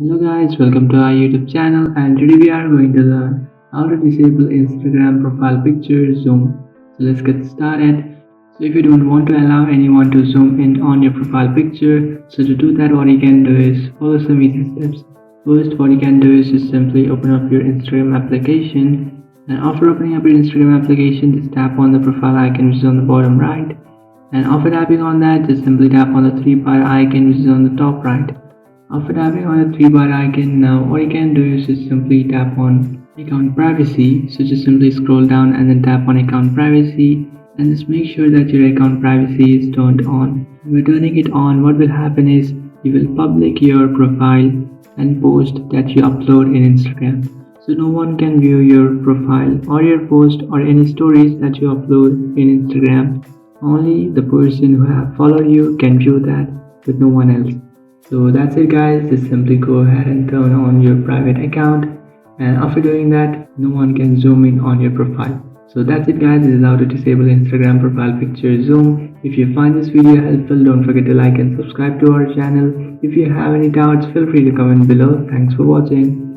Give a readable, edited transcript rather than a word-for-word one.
Hello guys, welcome to our YouTube channel, and today we are going to learn how to disable Instagram profile picture zoom. So let's get started. So if you don't want to allow anyone to zoom in on your profile picture, so to do that what you can do is follow some easy steps. First, what you can do is just simply open up your Instagram application, and after opening up your Instagram application, just tap on the profile icon which is on the bottom right, and after tapping on that, just simply tap on the three bar icon which is on the top right. After tapping on the three bar icon, now what you can do is just simply tap on account privacy. So just simply scroll down and then tap on account privacy, and just make sure that your account privacy is turned on. By turning it on, what will happen is you will public your profile and post that you upload in Instagram. So no one can view your profile or your post or any stories that you upload in Instagram. Only the person who have followed you can view that, but no one else. So that's it guys, just simply go ahead and turn on your private account, and after doing that no one can zoom in on your profile. So that's it guys, this is how to disable Instagram profile picture zoom. If you find this video helpful, don't forget to like and subscribe to our channel. If you have any doubts, feel free to comment below. Thanks for watching.